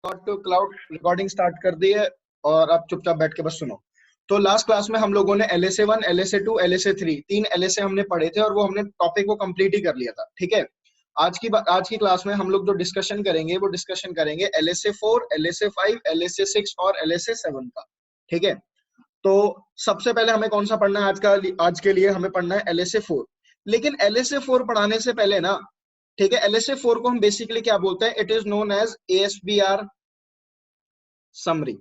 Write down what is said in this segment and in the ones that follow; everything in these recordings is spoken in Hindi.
टू क्लाउड रिकॉर्डिंग स्टार्ट कर दी है और आप चुपचाप बैठ के बस सुनो। तो लास्ट क्लास में हम लोगों ने LSA 1, LSA 2, LSA 3 तीन LSA हमने पढ़े थे और वो हमने टॉपिक को कंप्लीट ही कर लिया था। ठीक है, आज की क्लास में हम लोग जो डिस्कशन करेंगे वो डिस्कशन करेंगे LSA 4, LSA 5, LSA 6 और LSA 7 का। ठीक है, तो सबसे पहले हमें कौन सा पढ़ना है? आज के लिए हमें पढ़ना है LSA 4। लेकिन LSA 4 पढ़ाने से पहले ना, ठीक है, LSA 4 को हम बेसिकली क्या बोलते हैं? It is known as ASBR summary.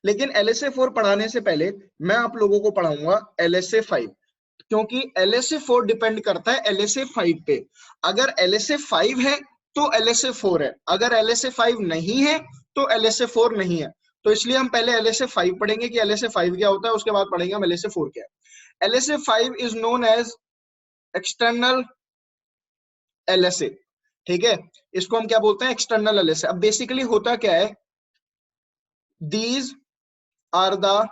लेकिन LSA 4 पढ़ाने से पहले मैं आप लोगों को पढ़ाऊंगा LSA 5, क्योंकि LSA 4 डिपेंड करता है LSA 5 पे। अगर LSA 5 है तो LSA 4 है, अगर LSA 5 नहीं है तो LSA 4 नहीं है। तो इसलिए हम पहले LSA 5 पढ़ेंगे कि LSA 5 क्या होता है, उसके बाद पढ़ेंगे हम LSA 4 क्या है। LSA 5 is known as external LSA। ठीक है, इसको हम क्या बोलते हैं? External LSA। अब बेसिकली होता क्या है? These are the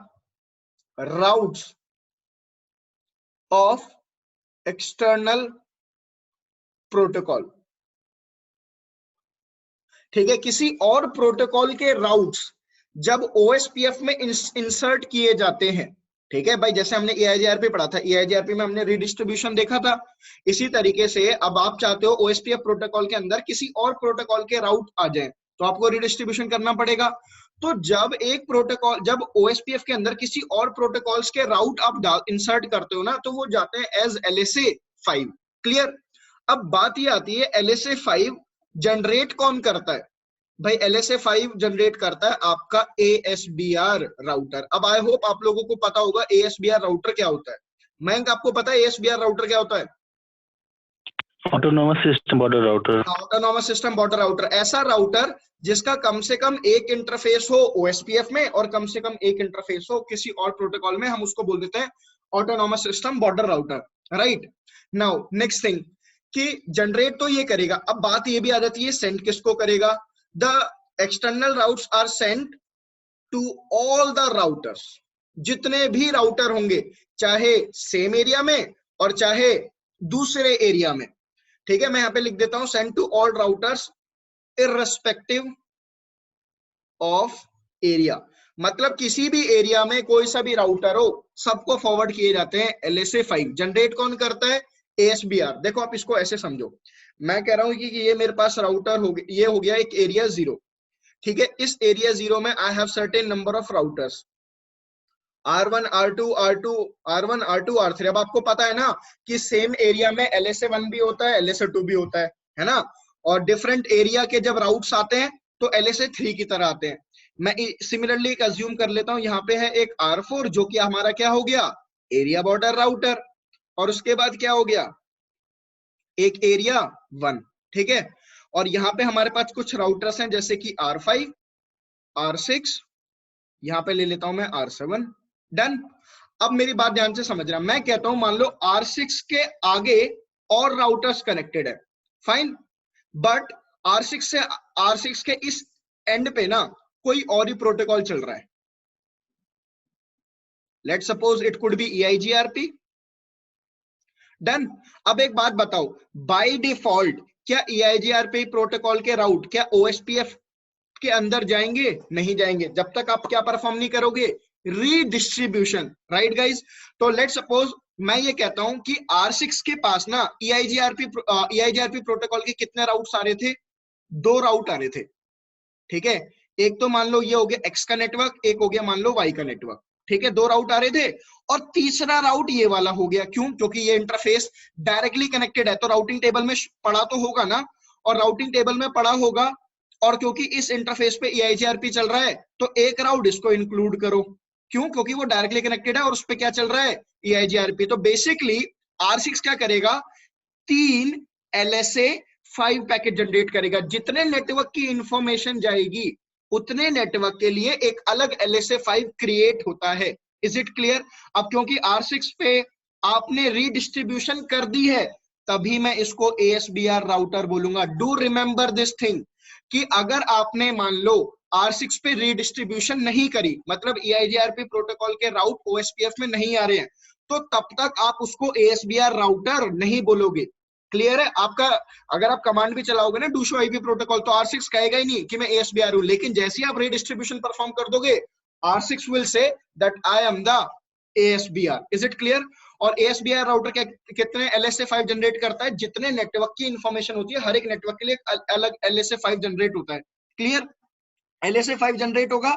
routes of external protocol। ठीक है, किसी और प्रोटोकॉल के राउट्स जब OSPF में इंसर्ट किए जाते हैं, ठीक है भाई, जैसे हमने EIGRP पढ़ा था, EIGRP में हमने रिडिस्ट्रीब्यूशन देखा था। इसी तरीके से अब आप चाहते हो OSPF प्रोटोकॉल के अंदर किसी और प्रोटोकॉल के राउट आ जाए तो आपको रिडिस्ट्रीब्यूशन करना पड़ेगा। तो जब एक प्रोटोकॉल, जब OSPF के अंदर किसी और प्रोटोकॉल्स के राउट आप इंसर्ट करते हो ना, तो वो जाते हैं एज LSA 5। क्लियर? अब बात ये आती है LSA 5 जनरेट कौन करता है? भाई LSA 5 जनरेट करता है आपका ASBR राउटर। अब आई होप आप लोगों को पता होगा ASBR राउटर क्या होता है। मयंक, आपको पता है ASBR राउटर क्या होता है? Autonomous system border router. Autonomous system border router, ऐसा राउटर जिसका कम से कम एक इंटरफेस हो OSPF में और कम से कम एक इंटरफेस हो किसी और प्रोटोकॉल में, हम उसको बोल देते हैं autonomous system border router. Right now next thing कि जनरेट तो ये करेगा। अब बात ये भी आ जाती है सेंड किसको करेगा? The external routes are sent to all the routers. जितने भी राउटर होंगे, चाहे सेम एरिया में और चाहे दूसरे एरिया में। ठीक है, मैं यहां पे लिख देता हूं send to all routers irrespective of area. मतलब किसी भी एरिया में कोई सा भी राउटर हो, सबको फॉरवर्ड किए जाते हैं LSA 5। जनरेट कौन करता है? ASBR। देखो आप इसको ऐसे समझो, मैं कह रहा हूं कि ये मेरे पास राउटर हो गया, ये हो गया एक एरिया 0। ठीक है, इस एरिया 0 में I have certain number of routers R1, R2, R2, R1, R2, R3। अब आपको पता है ना कि सेम एरिया में LSA 1 भी होता है, LSA 2 भी होता है ना? और डिफरेंट एरिया के जब राउट्स आते हैं तो LSA 3 की तरह आते हैं। मैं सिमिलरली एक अज्यूम कर लेता हूं, यहाँ पे है एक R4 जो कि हमारा क्या हो गया? Area border router. और उसके बाद क्या हो गया? एक एरिया 1। ठीक है, और यहाँ पे हमारे पास कुछ राउटर्स हैं जैसे कि R5, R6, यहाँ पे ले लेता हूं मैं R7। डन। अब मेरी बात ध्यान से समझना, मैं कहता हूं मान लो R6 के आगे और राउटर्स कनेक्टेड है, फाइन, बट R6 के इस एंड पे ना कोई और ही प्रोटोकॉल चल रहा है। Let suppose it could be EIGRP। Done. अब एक बात बताओ, बाय डिफॉल्ट क्या EIGRP प्रोटोकॉल के राउट क्या OSPF के अंदर जाएंगे? नहीं जाएंगे, जब तक आप क्या परफॉर्म नहीं करोगे? रीडिस्ट्रीब्यूशन। Right guys? तो लेट सपोज मैं ये कहता हूं कि R6 के पास ना EIGRP प्रोटोकॉल के कितने राउट्स आ रहे थे? 2 राउट आ रहे थे। ठीक है, एक तो मान लो ये हो गया X का नेटवर्क, एक हो गया मान लो Y का नेटवर्क। ठीक है, 2 राउट आ रहे थे और तीसरा राउट ये वाला हो गया। क्यों? क्योंकि ये इंटरफेस डायरेक्टली कनेक्टेड है, तो राउटिंग टेबल में पढ़ा तो होगा ना, और राउटिंग टेबल में पढ़ा होगा, और क्योंकि इस इंटरफेस पे EIGRP चल रहा है तो एक राउट इसको इंक्लूड करो। क्यों? क्योंकि वो डायरेक्टली कनेक्टेड है और उस पे क्या चल रहा है? EIGRP। तो बेसिकली R6 क्या करेगा? 3 LSA 5 पैकेट जनरेट करेगा। जितने नेटवर्क की इंफॉर्मेशन जाएगी उतने नेटवर्क के लिए एक अलग LSA 5 क्रिएट होता है। Is it clear? अब क्योंकि R6 पे आपने रीडिस्ट्रीब्यूशन कर दी है, तभी मैं इसको ASBR राउटर बोलूंगा। डू रिमेंबर दिस थिंग कि अगर आपने मान लो R6 पे रीडिस्ट्रीब्यूशन नहीं करी, मतलब EIGRP प्रोटोकॉल के राउट OSPF में नहीं आ रहे हैं, तो तब तक आप उसको ASBR राउटर नहीं बोलोगे। क्लियर है आपका? अगर आप कमांड भी चलाओगे ना डू शो आईपी प्रोटोकॉल तो R6 कहेगा ही नहीं कि मैं ASBR हूं, लेकिन जैसे ही आप रीडिस्ट्रीब्यूशन परफॉर्म कर दोगे R6 will say that I am the ASBR। Is it clear? और ASBR राउटर क्या कितने LSA5 जनरेट करता है? जितने नेटवर्क की इंफॉर्मेशन होती है, हर एक नेटवर्क के लिए अलग LSA5 जनरेट होता है। क्लियर? LSA5 जनरेट होगा।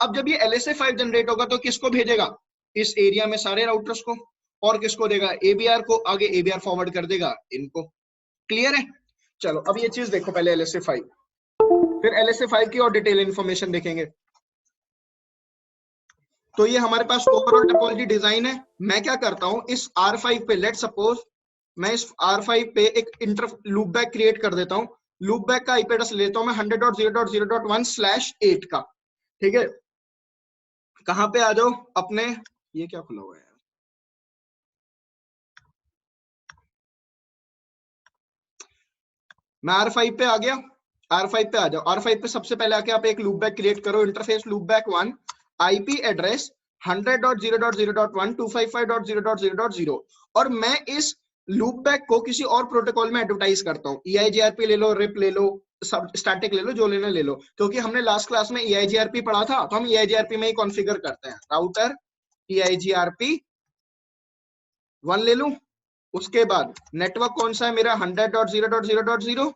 अब जब ये LSA5 जनरेट होगा तो किसको भेजेगा? इस एरिया में सारे राउटर्स को। और किसको देगा? ABR को। आगे ABR फॉरवर्ड कर देगा इनको। क्लियर है? चलो अब ये चीज देखो पहले LSA5, फिर LSA5 की और डिटेल इंफॉर्मेशन देखेंगे। तो ये हमारे पास ओवरऑल टोपोलॉजी डिजाइन है। मैं क्या करता हूं, इस R5 पे लेट सपोज मैं इस R5 पे एक इंटर लूप बैक क्रिएट कर देता हूं। लूप बैक का आईपी एड्रेस लेता हूं मैं 100.0.0.1/8 का। ठीक है, कहां पे आ जाओ अपने, ये क्या खुला हुआ है, मैं R5 पे आ गया। R5 पे आ जाओ। R5 पे सबसे पहले आके आप एक लूप बैक क्रिएट करो, interface loop back 1, IP address 100.0.0.1, 255.0.0.0, और मैं इस लूप बैक को किसी और प्रोटोकॉल में एडवर्टाइज करता हूँ। EIGRP ले लो, रिप ले लो, सब स्टैटिक ले लो, जो लेना ले लो, क्योंकि हमने लास्ट क्लास में EIGRP पढ़ा था तो हम EIGRP में ही कॉन्फ़िगर करते हैं। राउटर EIGRP 1 ले लूं। उसके बाद नेटवर्क कौन सा है मेरा? 100.0.0.0।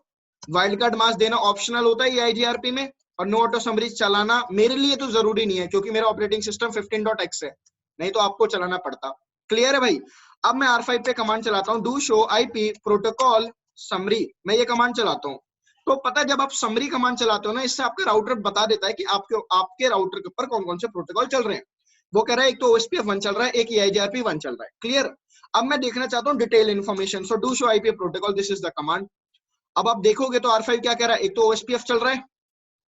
वाइल्ड कार्ड मास्क देना ऑप्शनल होता है EIGRP में, और नो ऑटो समरीज चलाना मेरे लिए तो जरूरी नहीं है क्योंकि मेरा ऑपरेटिंग सिस्टम 15.x है, नहीं तो आपको चलाना पड़ता। क्लियर है भाई? अब मैं R5 पे कमांड चलाता हूँ, do show IP protocol summary. मैं ये कमांड चलाता हूँ, तो पता है जब आप समरी कमांड चलाते हो ना, इससे आपका राउटर बता देता है कि आपके राउटर के ऊपर कौन कौन से प्रोटोकॉल चल रहे हैं। वो कह रहा है एक तो OSPF 1 चल रहा है, एक EIGRP 1 चल रहा है। क्लियर? अब मैं देखना चाहता हूँ detail information, so do show IP protocol, this is the command. अब आप देखोगे तो R5 क्या कह रहा है, एक तो OSPF चल रहा है।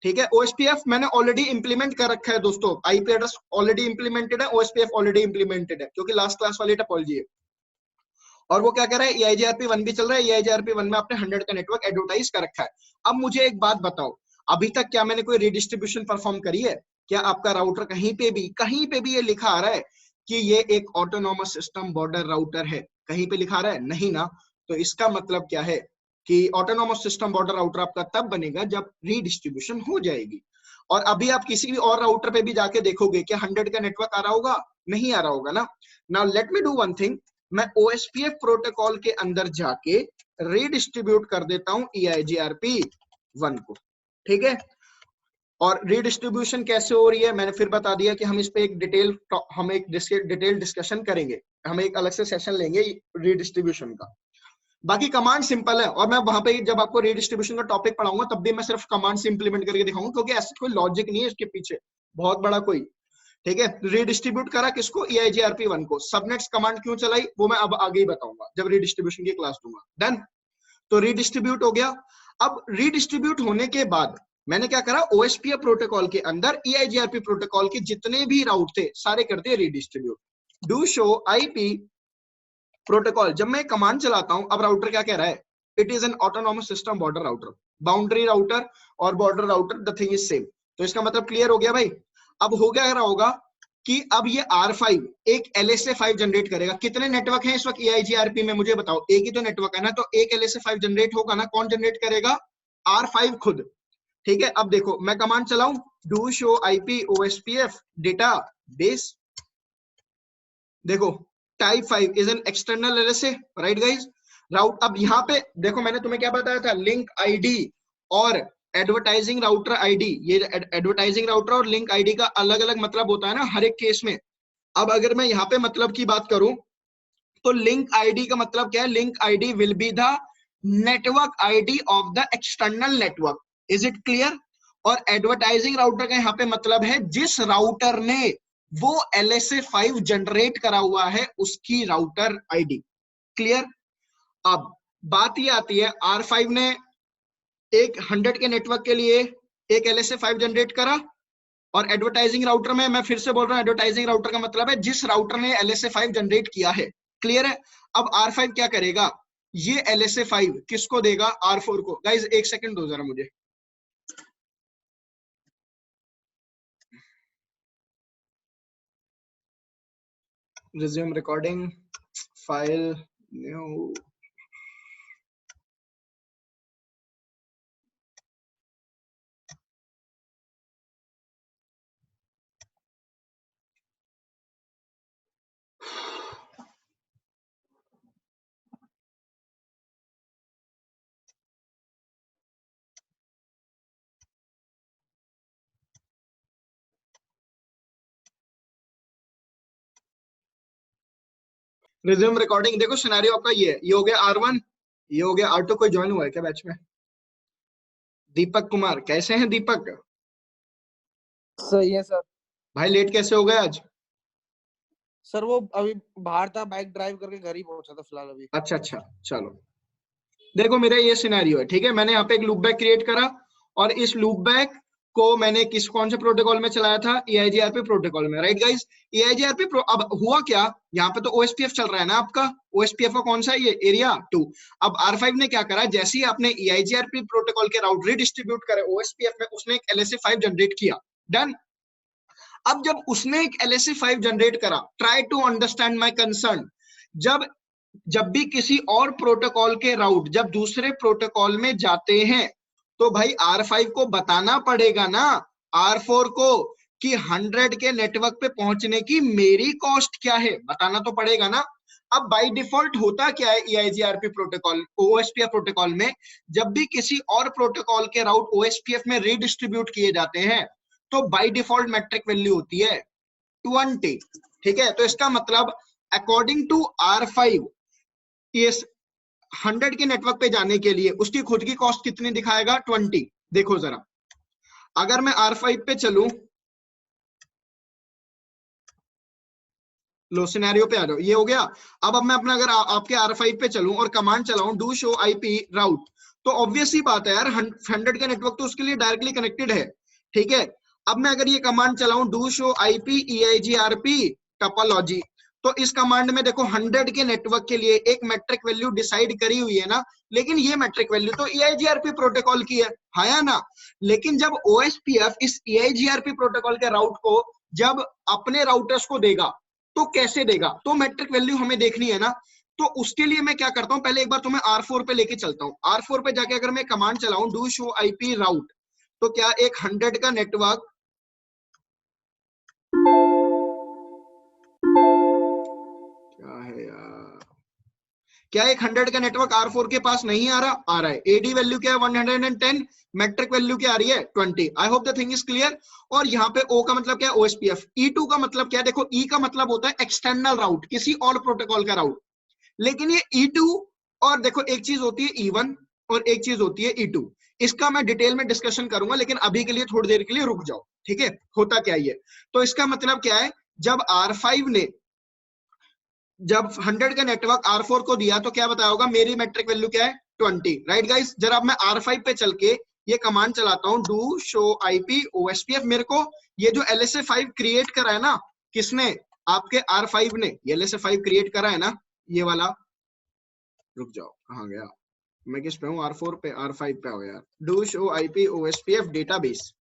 ठीक है, OSPF मैंने ऑलरेडी इंप्लीमेंट कर रखा है दोस्तों, आईपी एड्रेस ऑलरेडी इंप्लीमेंटेड है, OSPF ऑलरेडी इंप्लीमेंटेड है क्योंकि लास्ट क्लास वाली टोपोलॉजी है। और वो क्या कह रहा है, EIGRP 1 भी चल रहा है, EIGRP 1 में आपने 100 का नेटवर्क एडवर्टाइज कर रखा है। अब मुझे एक बात बताओ, अभी तक क्या मैंने कोई रिडिस्ट्रीब्यूशन परफॉर्म करी है? क्या आपका राउटर कहीं पे भी ये लिखा आ रहा है कि ये एक ऑटोनॉमस सिस्टम बॉर्डर राउटर है? कहीं पे लिखा आ रहा है? नहीं ना। तो इसका मतलब क्या है कि ऑटोनॉमस सिस्टम बॉर्डर राउटर आपका तब बनेगा जब रीडिस्ट्रीब्यूशन हो जाएगी। और अभी आप किसी भी और राउटर पे भी जाके देखोगे क्या 100 का नेटवर्क आ रहा होगा? नहीं आ रहा होगा ना। Now let me do one thing, मैं OSPF प्रोटोकॉल के अंदर जाके रीडिस्ट्रीब्यूट कर देता हूं EIGRP 1 को। ठीक है, और रीडिस्ट्रीब्यूशन कैसे हो रही है मैंने फिर बता दिया कि हम इस पे एक डिटेल डिस्कशन करेंगे, हम एक अलग से सेशन लेंगे रीडिस्ट्रीब्यूशन का। बाकी कमांड सिंपल है, और मैं वहां पे जब आपको रीडिस्ट्रीब्यूशन का टॉपिक पढ़ाऊंगा तब भी मैं सिर्फ कमांड से इंप्लीमेंट करके दिखाऊंगा, क्योंकि ऐसा कोई लॉजिक नहीं है इसके पीछे बहुत बड़ा कोई। ठीक है, रीडिस्ट्रीब्यूट करा किसको? EIGRP 1 को। सबनेट्स कमांड क्यों चलाई वो मैं अब आगे ही बताऊंगा जब रीडिस्ट्रीब्यूशन की क्लास दूंगा। डन? तो रीडिस्ट्रीब्यूट हो गया। अब रीडिस्ट्रीब्यूट होने के बाद मैंने क्या करा, OSPF प्रोटोकॉल के अंदर EIGRP प्रोटोकॉल के जितने भी राउट थे सारे कर दिए redistribute. Do show IP protocol, जब मैं कमांड चलाता हूं, अब राउटर क्या कह रहा है, it is an autonomous system border router. Boundary router और border router the thing is same. तो इसका मतलब क्लियर हो गया भाई। अब हो गया रहा होगा कि अब ये R5 एक LSA5 जनरेट करेगा। कितने नेटवर्क हैं इस वक्त EIGRP में मुझे बताओ? एक ही तो नेटवर्क है ना, तो एक LSA5 जनरेट होगा ना। कौन जनरेट करेगा? R5 खुद। ठीक है, अब देखो मैं कमांड चलाऊं, do show IP OSPF data base. देखो type 5 is an external LSA, right guys? Route, अब यहाँ पे देखो मैंने तुम्हें क्या बताया था, लिंक आईडी और एडवर्टाइजिंग राउटर आईडी। ये एडवर्टाइजिंग राउटर और लिंक आईडी का अलग अलग मतलब होता है ना हर एक केस में। अब अगर मैं यहाँ पे मतलब की बात करूं तो लिंक आईडी का मतलब क्या है? Link ID will be the network ID of the external network. Is it clear? और एडवर्टाइजिंग राउटर का यहाँ पे मतलब है जिस राउटर ने वो LSA5 जनरेट करा हुआ है उसकी राउटर आईडी। क्लियर? अब बात ये आती है, R5 ने एक 100 के नेटवर्क के लिए एक LSA5 जनरेट करा, और एडवर्टाइजिंग राउटर में मैं फिर से बोल रहा हूं, एडवर्टाइजिंग राउटर का मतलब है जिस राउटर ने LSA5 जनरेट किया है। क्लियर है? अब R5 क्या करेगा, ये LSA5 किसको देगा? R4 को। गाइज एक सेकंड दो जरा मुझे। Resume recording, file new, resume recording. देखो सिनेरियो आपका ये हो गया R1, ये हो गया R2। कोई ज्वाइन हुआ है क्या बैच में? दीपक कुमार, कैसे हैं दीपक? सही है सर। भाई लेट कैसे हो गए आज? सर वो अभी बाहर था, बाइक ड्राइव करके घर ही पहुंचा था फिलहाल अभी। अच्छा अच्छा, चलो। देखो मेरा ये सिनेरियो है, ठीक है। मैंने यहाँ पे एक लूप बैक क्रिएट करा और इस लूप बैक को मैंने कौन से प्रोटोकॉल में चलाया था? EIGRP प्रोटोकॉल में, राइट गाइस। EIGRP अब हुआ क्या, यहाँ पे तो OSPF चल रहा है ना आपका। OSPF का कौन सा है? ये एरिया 2। अब R5 ने क्या करा, जैसे ही आपने EIGRP प्रोटोकॉल के राउट रिडिस्ट्रीब्यूट करे OSPF में, उसने एक LSA5 जनरेट किया। डन। अब जब उसने एक LSA5 जनरेट करा, try to understand my concern. जब भी किसी और प्रोटोकॉल के राउट जब दूसरे प्रोटोकॉल में जाते हैं, तो भाई R5 को बताना पड़ेगा ना R4 को कि 100 के नेटवर्क पे पहुंचने की मेरी कॉस्ट क्या है, बताना तो पड़ेगा ना। अब बाय डिफॉल्ट होता क्या है EIGRP प्रोटोकॉल, OSPF प्रोटोकॉल में, जब भी किसी और प्रोटोकॉल के राउट OSPF में रीडिस्ट्रीब्यूट किए जाते हैं, तो बाय डिफॉल्ट मैट्रिक वैल्यू होती है 20। ठीक है, तो इसका मतलब अकॉर्डिंग टू R5 इस 100 के नेटवर्क पे जाने के लिए उसकी खुद की कॉस्ट कितनी दिखाएगा? 20। देखो जरा, अगर मैं R5 पे चलूं, लो सिनेरियो पे आ जाओ, ये हो गया। अब मैं अपना अगर आपके R5 पे चलूं और कमांड चलाऊं डू शो IP राउट, तो ऑब्वियस ही बात है यार, 100 का नेटवर्क तो उसके लिए डायरेक्टली कनेक्टेड है। ठीक है, अब मैं अगर ये कमांड चलाऊं do show IP EIGRP topology, तो इस कमांड में देखो 100 के नेटवर्क के लिए एक मैट्रिक वैल्यू डिसाइड करी हुई है ना, लेकिन ये मैट्रिक वैल्यू तो EIGRP प्रोटोकॉल की है या ना। लेकिन जब OSPF इस EIGRP प्रोटोकॉल के राउट को जब अपने राउटर्स को देगा, तो कैसे देगा? तो मैट्रिक वैल्यू हमें देखनी है ना। तो उसके लिए मैं क्या करता हूं, पहले एक बार तुम्हें R4 पे लेके चलता हूं। R4 पे जाके अगर मैं कमांड चलाऊं डू शो IP राउट, तो क्या एक 100 का नेटवर्क क्या है यार, क्या एक 100 का नेटवर्क R4 के पास नहीं आ रहा? आ रहा है। AD वैल्यू क्या है? 110। मैट्रिक वैल्यू क्या आ रही है? 20। I hope the thing is clear. और यहाँ पे O का मतलब क्या है? OSPF। E2 का मतलब क्या है? देखो E का मतलब होता है एक्सटर्नल राउट, किसी और प्रोटोकॉल का राउट। लेकिन ये E2 और देखो एक चीज होती है E1 और एक चीज होती है E2। इसका मैं डिटेल में डिस्कशन करूंगा, लेकिन अभी के लिए थोड़ी देर के लिए रुक जाओ। ठीक है, होता क्या ये, तो इसका मतलब क्या है, जब R5 ने जब 100 का नेटवर्क R4 को दिया, तो क्या बताया होगा? मेरी मैट्रिक वैल्यू क्या है? 20। राइट गाइस, जरा अब मैं R5 पे चल के ये कमांड चलाता हूं डू शो IP OSPF। मेरे को ये जो LSA5 क्रिएट करा है ना, किसने? आपके R5 ने ये LSA5 क्रिएट करा है ना, ये वाला। रुक जाओ, कहां गया मैं? किस पे हूँ? R4 पे, R5 पे आओ यार। Do show IP OSPF database.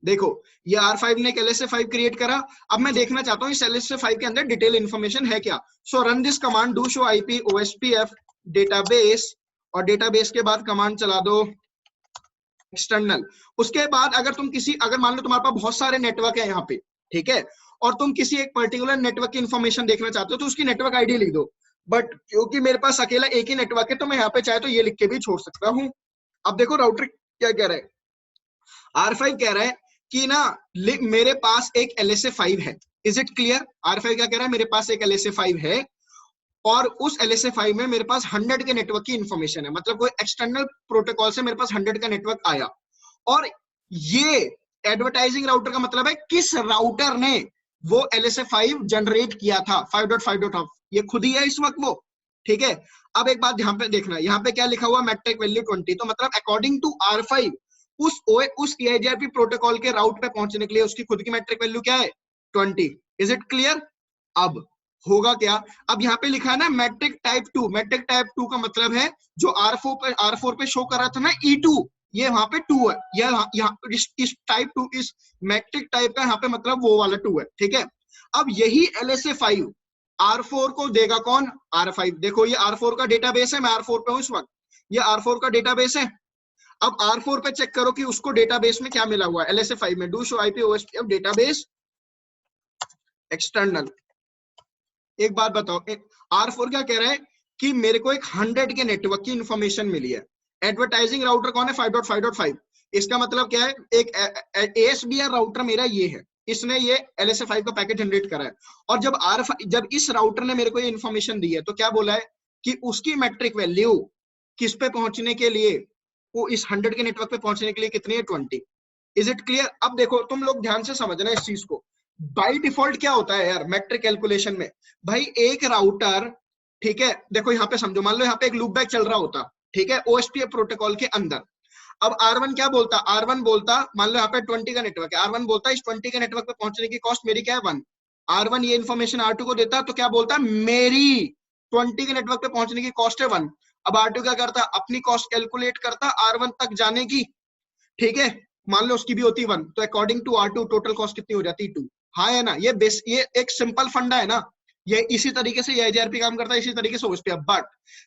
देखो ये R5 ने एक LSA5 क्रिएट करा। अब मैं देखना चाहता हूँ इस LSA5 के अंदर डिटेल इंफॉर्मेशन है क्या। So run this command do show IP OSPF database, और डेटाबेस के बाद कमांड चला दो एक्सटर्नल। उसके बाद अगर तुम किसी, अगर मान लो तुम्हारे पास बहुत सारे नेटवर्क है यहाँ पे, ठीक है, और तुम किसी एक पर्टिकुलर नेटवर्क की इंफॉर्मेशन देखना चाहते हो, तो उसकी नेटवर्क आईडी लिख दो। बट क्योंकि मेरे पास अकेला एक ही नेटवर्क है, तो मैं यहाँ पे चाहे तो ये लिख के भी छोड़ सकता हूँ। अब देखो राउटर क्या कह रहा है, R5 कह रहा है कि ना मेरे पास एक LSA5 है। Is it clear? R5 क्या कह रहा है? मेरे पास एक LSA5 है और उस LSA5 में मेरे पास 100 के नेटवर्क की इंफॉर्मेशन है। मतलब कोई एक्सटर्नल प्रोटोकॉल से मेरे पास 100 का नेटवर्क आया, और ये एडवर्टाइजिंग राउटर का मतलब है किस राउटर ने वो LSA5 जनरेट किया था 5.5.5, ये खुद ही है इस वक्त वो। ठीक है, अब एक बात ध्यान पे देखना, यहाँ पे क्या लिखा हुआ? Metric value 20। तो मतलब अकॉर्डिंग टू R5 उस EIGRP प्रोटोकॉल के राउट पे पहुंचने के लिए उसकी खुद की मैट्रिक वैल्यू क्या है? 20। Is it clear? अब होगा क्या, अब यहाँ पे लिखा है ना मैट्रिक टाइप 2। मैट्रिक टाइप 2 का मतलब है जो R4 पे शो कर रहा था ना E2, ये वहां पे 2 है। यहाँ इस टाइप 2, इस मैट्रिक टाइप का यहाँ पे मतलब वो वाला 2 है। ठीक है, अब यही LSA5 R4 को देगा कौन? R5। देखो ये R4 का डेटाबेस है, मैं R4 पे हूँ इस वक्त, ये R4 का डेटाबेस है। अब R4 पे चेक करो कि उसको डेटाबेस में क्या मिला हुआ है। LSA5 में do show IP OSPF database external. एक बात बताओ, R4 क्या कह रहा है कि मेरे को एक 100 के नेटवर्क की इंफॉर्मेशन मिली है। एडवर्टाइजिंग राउटर कौन है? 5.5.5। इसका मतलब क्या है? एक ASBR राउटर मेरा ये है, इसने ये LSA5 का पैकेट जनरेट करा है, और जब इस राउटर ने मेरे को ये इन्फॉर्मेशन दी है तो क्या बोला है कि उसकी मैट्रिक वैल्यू किस पे पहुंचने के लिए, वो इस 100 के नेटवर्क पे पहुंचने के लिए कितनी है, 20। Is it clear? अब देखो तुम लोग ध्यान से समझना इस चीज को। बाय डिफॉल्ट क्या होता है यार मैट्रिक कैलकुलेशन में, भाई एक राउटर, ठीक है, देखो यहाँ पे समझो, मान लो यहाँ पे एक लूप बैक चल रहा होता, ठीक है, OSPF प्रोटोकॉल के अंदर। अब R1 क्या बोलता, R1 बोलता, मान लो यहाँ पे 20 का नेटवर्क है, R1 बोलता इस 20 के नेटवर्क पे पहुंचने की कॉस्ट मेरी क्या है, 1। R1 ये इन्फॉर्मेशन R2 को देता, तो क्या बोलता, मेरी 20 के नेटवर्क पे पहुंचने की कॉस्ट है 1। अब R2 क्या करता, अपनी कॉस्ट कैलकुलेट करता R1 तक जाने की, ठीक है, मान लो उसकी भी होती 1, तो according to R2 total cost कितनी हो जाती, 2। हाँ है ना, ये एक सिंपल फंडा है ना, ये इसी तरीके से ये IGRP काम करता है, इसी तरीके से OSPF। बट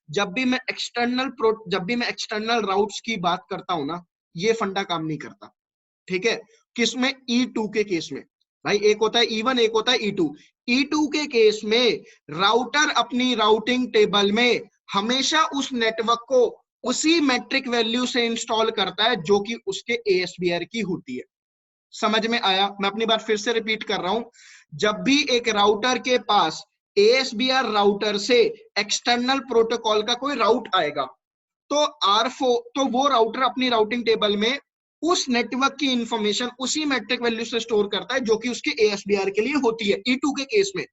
जब भी मैं एक्सटर्नल राउट्स की बात करता हूं ना, ये फंडा काम नहीं करता, ठीक है। किसमें, E2 के केस में, भाई एक होता है E1, एक होता है E2। E2 के केस में राउटर अपनी राउटिंग टेबल में हमेशा उस नेटवर्क को उसी मैट्रिक वैल्यू से इंस्टॉल करता है जो कि उसके ASBR की होती है। समझ में आया? मैं अपनी बात फिर से रिपीट कर रहा हूं, जब भी एक राउटर के पास ASBR राउटर से एक्सटर्नल प्रोटोकॉल का कोई राउट आएगा, तो R4, तो वो राउटर अपनी राउटिंग टेबल में उस नेटवर्क की इंफॉर्मेशन उसी मैट्रिक वैल्यू से स्टोर करता है जो कि उसके ASBR के लिए होती है E2 के केस में।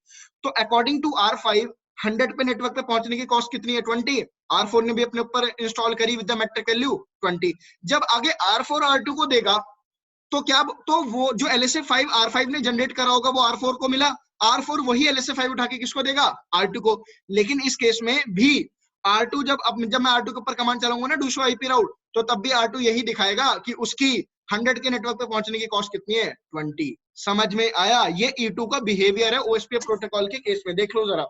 तो अकॉर्डिंग टू R5 100 पे नेटवर्क पे पहुंचने की कॉस्ट कितनी है, 20। R4 ने भी अपने ऊपर इंस्टॉल करी विद द मैट्रिक वैल्यू 20। जब आगे R4 R2 को देगा, तो क्या, तो वो जो LSA5 R5 ने जनरेट करा होगा वो R4 को मिला, R4 वही LSA5 उठा के किसको देगा, R2 को। लेकिन इस केस में भी R2 जब मैं R2 के ऊपर कमांड चलाऊंगा ना डू शो IP राउट, तो तब भी R2 यही दिखाएगा कि उसकी 100 के नेटवर्क पे पहुंचने की कॉस्ट कितनी है, 20। समझ में आया? ये E2 का बिहेवियर है OSPF प्रोटोकॉल के केस में, देख लो जरा।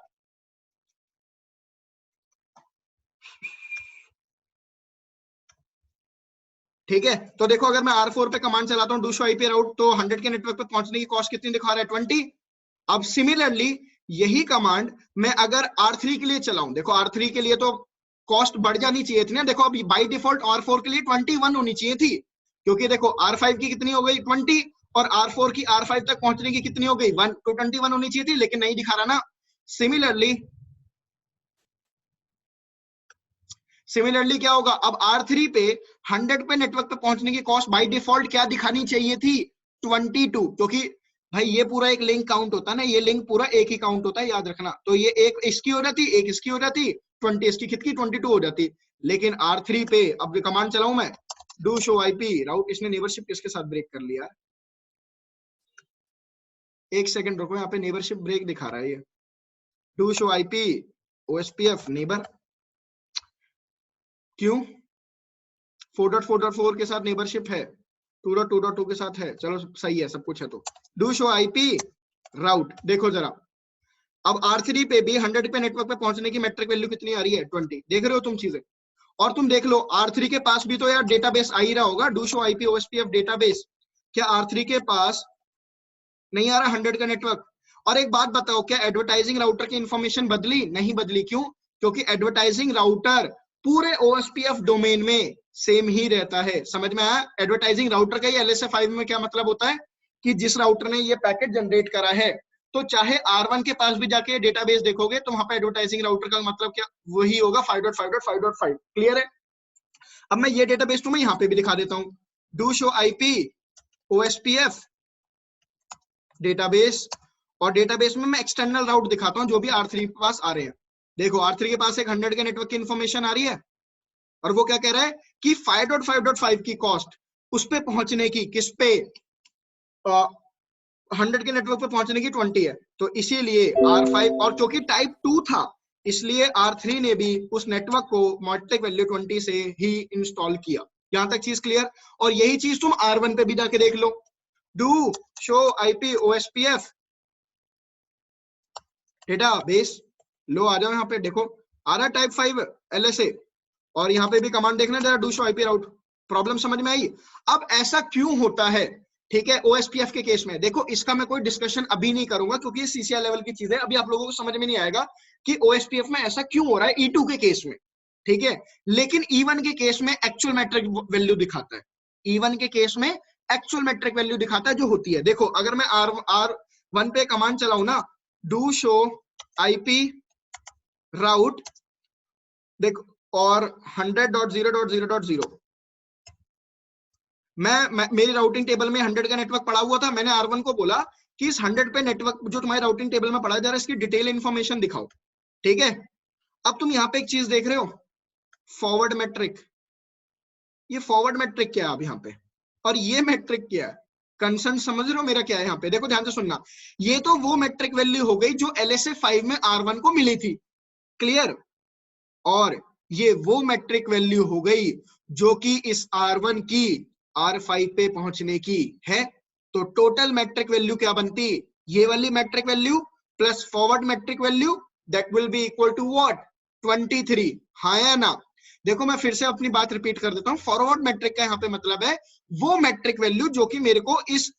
ठीक है, तो देखो अगर मैं R4 पे कमांड चलाता हूँ डू शो IP राउट, तो 100 के नेटवर्क पे पहुंचने की कॉस्ट कितनी दिखा रहा है, 20। अब सिमिलरली यही कमांड मैं अगर R3 के लिए चलाऊं, देखो R3 के लिए तो कॉस्ट बढ़ जानी चाहिए थी ना, देखो अभी बाय डिफॉल्ट R4 के लिए 21 होनी चाहिए थी, क्योंकि देखो R5 की कितनी हो गई, 20, और R4 की R5 तक पहुंचने की कितनी हो गई, 1, तो 21 होनी चाहिए थी, लेकिन नहीं दिखा रहा ना। सिमिलरली क्या होगा, अब R3 पे 100 पे नेटवर्क पे पहुंचने की कॉस्ट बाय डिफॉल्ट क्या दिखानी चाहिए थी, 22, क्योंकि भाई ये पूरा एक लिंक काउंट होता है ना, ये लिंक पूरा एक ही काउंट होता है, याद रखना। तो ये एक इसकी हो जाती, एक इसकी हो जाती, 20 इसकी, कितनी 22 हो जाती। लेकिन R3 पे अब कमांड चलाऊं मैं डू शो IP राउट, इसने नेबरशिप किसके साथ ब्रेक कर लिया, एक सेकंड रुको, यहाँ पे नेबरशिप ब्रेक दिखा रहा है ये, do show IP OSPF neighbour, क्यों, 4.4.4 के साथ नेबरशिप है, 2.2.2 के साथ है, चलो सही है, सब कुछ है। तो डू शो IP राउट, देखो जरा, अब R3 पे भी 100 पे नेटवर्क पे पहुंचने की मैट्रिक वैल्यू कितनी आ रही है, 20। देख रहे हो तुम चीजें? और तुम देख लो R3 के पास भी तो यार डेटाबेस आ ही रहा होगा, do show IP OSPF database. क्या R3 के पास नहीं आ रहा 100 का नेटवर्क? और एक बात बताओ, क्या एडवर्टाइजिंग राउटर की इंफॉर्मेशन बदली? नहीं बदली, क्यों? क्योंकि एडवर्टाइजिंग राउटर पूरे OSPF डोमेन में सेम ही रहता है। समझ में आया? एडवर्टाइजिंग राउटर का ये LSA5 में क्या मतलब होता है कि जिस राउटर ने ये पैकेट जनरेट करा है, तो चाहे R1 के पास भी जाके डेटाबेस देखोगे तो वहां पे एडवर्टाइजिंग राउटर का मतलब क्या, वही होगा 5.5.5.5। क्लियर है? अब मैं ये डेटाबेस तुम्हें यहाँ पे भी दिखा देता हूँ, do show IP OSPF database, और डेटाबेस में मैं एक्सटर्नल राउट दिखाता हूं जो भी R3 के पास आ रहे हैं। देखो R3 के पास एक 100 के नेटवर्क की इंफॉर्मेशन आ रही है, और वो क्या कह रहा है कि 5.5.5 की कॉस्ट उस पे पहुंचने की, किस पे, 100 के नेटवर्क पे पहुंचने की 20 है। तो इसीलिए R5, और क्योंकि टाइप 2 था, इसलिए R3 ने भी उस नेटवर्क को मैट्रिक वैल्यू 20 से ही इंस्टॉल किया। यहां तक चीज क्लियर? और यही चीज तुम R1 पे भी जाके देख लो, do show IP OSPF database, लो आ जाओ यहाँ पे, देखो आ रहा टाइप 5 LSA, और यहाँ पे भी कमांड देखना जरा, do show IP route. Problem समझ में आई? अब ऐसा क्यों होता है, ठीक है, OSPF के केस में देखो, इसका मैं कोई डिस्कशन अभी नहीं करूंगा क्योंकि CCR लेवल की चीज है, अभी आप लोगों को समझ में नहीं आएगा कि OSPF में ऐसा क्यों हो रहा है E2 के केस में, ठीक है। लेकिन E1 के केस में एक्चुअल मैट्रिक वैल्यू दिखाता है, E1 के केस में एक्चुअल मैट्रिक वैल्यू दिखाता है जो होती है। देखो अगर मैं R1 पे कमांड चलाऊं ना, डू शो आईपी राउट, देखो, और 100.0.0.0, मेरी राउटिंग टेबल में 100 का नेटवर्क पड़ा हुआ था। मैंने R1 को बोला कि इस 100 पे नेटवर्क जो तुम्हारी राउटिंग टेबल में पड़ा जा रहा है इसकी डिटेल इंफॉर्मेशन दिखाओ, ठीक है। अब तुम यहाँ पे एक चीज देख रहे हो, फॉरवर्ड मैट्रिक। ये फॉरवर्ड मैट्रिक क्या है अब यहाँ पे, और ये मैट्रिक क्या है, कंसर्न समझ रहे हो मेरा क्या है यहाँ पे? देखो ध्यान से सुनना, ये तो वो मैट्रिक वैल्यू हो गई जो LSA 5 में R1 को मिली थी, क्लियर। और ये वो मैट्रिक वैल्यू हो गई जो कि इस R1 की R5 पे पहुंचने की है। तो टोटल मैट्रिक वैल्यू क्या बनती, ये वाली metric value plus forward metric value, that will be equal to what, 23। हाँ या ना? देखो मैं फिर से अपनी बात रिपीट कर देता हूं, फॉरवर्ड मैट्रिक का यहाँ पे मतलब है वो मैट्रिक वैल्यू जो कि मेरे को इस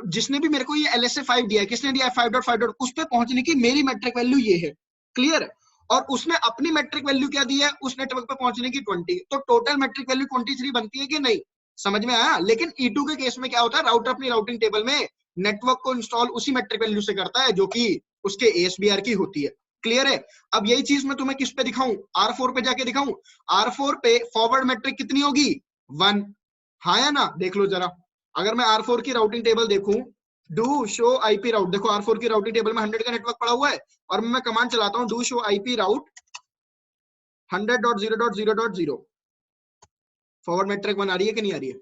जिसने भी मेरे को ये LSA 5 दिया है, किसने दिया है 5.5, उस पे पहुंचने की मेरी मैट्रिक वैल्यू ये है, क्लियर। और उसने अपनी मैट्रिक वैल्यू क्या दी है उस नेटवर्क पे पहुंचने की 20, तो टोटल मैट्रिक वैल्यू 23 बनती है कि नहीं, समझ में आया? लेकिन E2 के केस में क्या होता है, राउटर अपनी राउटिंग टेबल में नेटवर्क को इंस्टॉल उसी मैट्रिक वैल्यू से करता है जो कि उसके ASBR की होती है, क्लियर है। अब यही चीज मैं तुम्हें किस पे दिखाऊं, R4 पे जाके दिखाऊं। R4 पे फॉरवर्ड मैट्रिक कितनी होगी, 1, हाँ या ना? देख लो जरा, अगर मैं R4 की राउटिंग टेबल देखूं, डू शो आईपी राउट, देखो R4 की राउटिंग टेबल में 100 का नेटवर्क पड़ा हुआ है और मैं कमांड चलाता हूं do show IP route 100.0.0.0, forward metric 1 आ रही है कि नहीं आ रही है?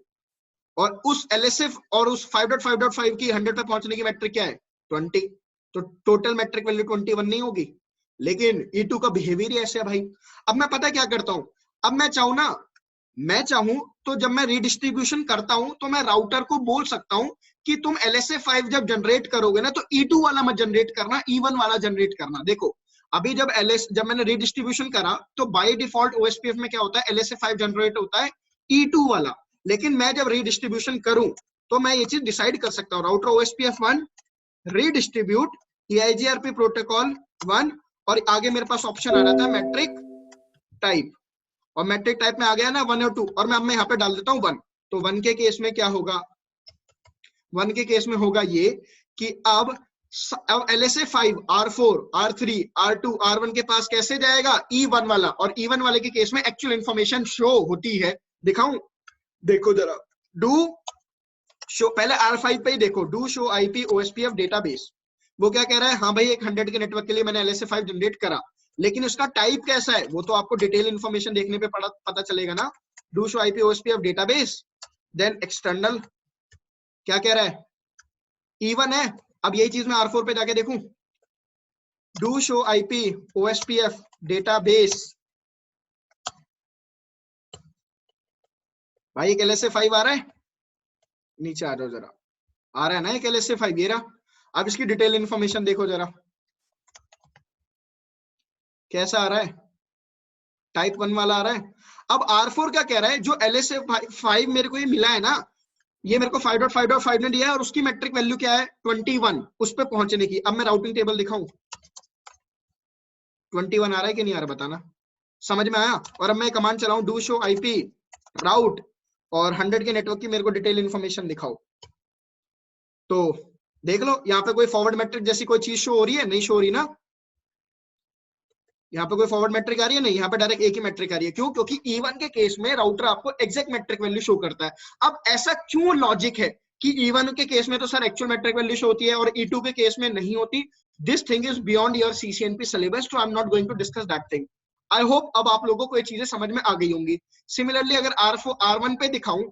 और उस LSA और उस 5.5.5 की 100 पे पहुंचने की मैट्रिक क्या है, 20, तो टोटल मैट्रिक वैल्यू 21 नहीं होगी। लेकिन E2 का बिहेवियर ऐसे है भाई। अब मैं पता क्या करता हूं, अब मैं चाहूं तो जब मैं रीडिस्ट्रीब्यूशन करता हूं तो मैं राउटर को बोल सकता हूं कि तुम LSA 5 जब जनरेट करोगे ना तो E2 वाला मत जनरेट करना, E1 वाला जनरेट करना। देखो अभी जब मैंने रीडिस्ट्रीब्यूशन करा तो बाय डिफॉल्ट OSPF में क्या होता है, LSA 5 जनरेट होता है E2 वाला। लेकिन मैं जब रीडिस्ट्रीब्यूशन करूं तो मैं ये चीज डिसाइड कर सकता हूं, router OSPF 1 redistribute EIGRP protocol 1, और आगे मेरे पास ऑप्शन आ जाता है मैट्रिक टाइप, और मैट्रिक टाइप में आ गया ना 1 और 2, और मैं यहाँ पे डाल देता हूँ 1। तो 1 के केस में क्या होगा, 1 के केस में होगा ये कि अब LSA 5 R4 R3 R2 R1 के पास कैसे जाएगा, E1 वाला, और E1 वाले के केस में एक्चुअल इंफॉर्मेशन शो होती है। दिखाऊं, देखो जरा, डू शो, पहले R5 पे ही देखो, do show IP OSPF database, वो क्या कह रहा है, हाँ भाई एक 100 के नेटवर्क के लिए मैंने LSA 5 जनरेट करा, लेकिन उसका टाइप कैसा है वो तो आपको डिटेल इंफॉर्मेशन देखने पे पता चलेगा ना। Do show IP OSPF database, then external क्या कह रहा है, E1 है। अब यही चीज मैं R4 पे जाके देखूं, do show IP OSPF database, भाई एक LSA 5 आ रहा है, नीचे आ जाओ जरा, आ रहा है ना एक LSA 5, ये रहा। अब इसकी डिटेल इंफॉर्मेशन देखो जरा कैसा आ रहा है, टाइप 1 वाला आ रहा है। अब R4 क्या कह रहा है, जो LSA 5 मेरे को ये मिला है ना, ये मेरे को 5.5.5 ने दिया है और उसकी मैट्रिक वैल्यू क्या है 21, उस पे पहुंचने की। अब मैं राउटिंग टेबल दिखाऊं, 21 आ रहा है कि नहीं आ रहा बताना, समझ में आया? और अब मैं कमांड चलाऊं डू शो IP राउट और 100 के नेटवर्क की मेरे को डिटेल इंफॉर्मेशन दिखाओ, तो देख लो यहाँ पे कोई फॉरवर्ड मैट्रिक जैसी कोई चीज शो हो रही है, नहीं शो हो रही ना। यहाँ पे कोई फॉरवर्ड मैट्रिक आ रही है नहीं, यहाँ पे डायरेक्ट एक ही मैट्रिक आ रही है। क्यों? क्योंकि E1 के केस में राउटर आपको एग्जैक्ट मैट्रिक वैल्यू शो करता है। अब ऐसा क्यों लॉजिक है कि E1 के केस में तो sir actual metric value show होती है और E2 के केस में नहीं होती? This thing is beyond your CCNP syllabus, तो I am not going to discuss that thing. I hope अब आप लोगों को ये चीजें समझ में आ गई होंगी। सिमिलरली अगर R1 पे दिखाऊं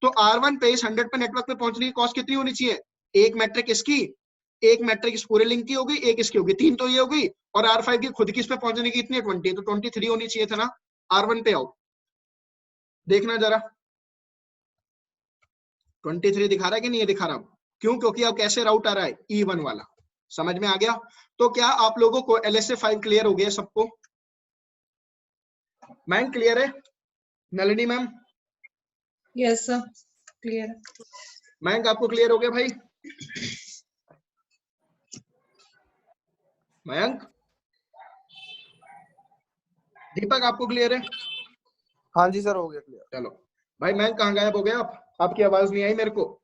तो R1 पे इस 100 पे नेटवर्क पे पहुंचने की कॉस्ट कितनी होनी चाहिए, एक मैट्रिक इसकी, एक मैट्रिक इस पूरे लिंक की होगी, एक इसकी होगी, 3 तो ये होगी, और R5 की खुद की इस पे पहुंचने की इतनी 20, तो 23 होनी चाहिए था ना। R1 पे आओ, देखना जरा 23 दिखा रहा है कि नहीं दिखा रहा? क्यों? क्योंकि अब कैसे राउट आ रहा है, E1 वाला। समझ में आ गया? तो क्या आप लोगों को LSA 5 क्लियर हो गया सबको? मैम क्लियर है? Nalini ma'am? Yes sir clear. Ma'am आपको क्लियर हो गया भाई? मयंक, दीपक आपको क्लियर है? हाँ जी सर हो गया क्लियर। चलो भाई, मयंक कहाँ गायब हो गया आप? आपकी आवाज नहीं आई मेरे को।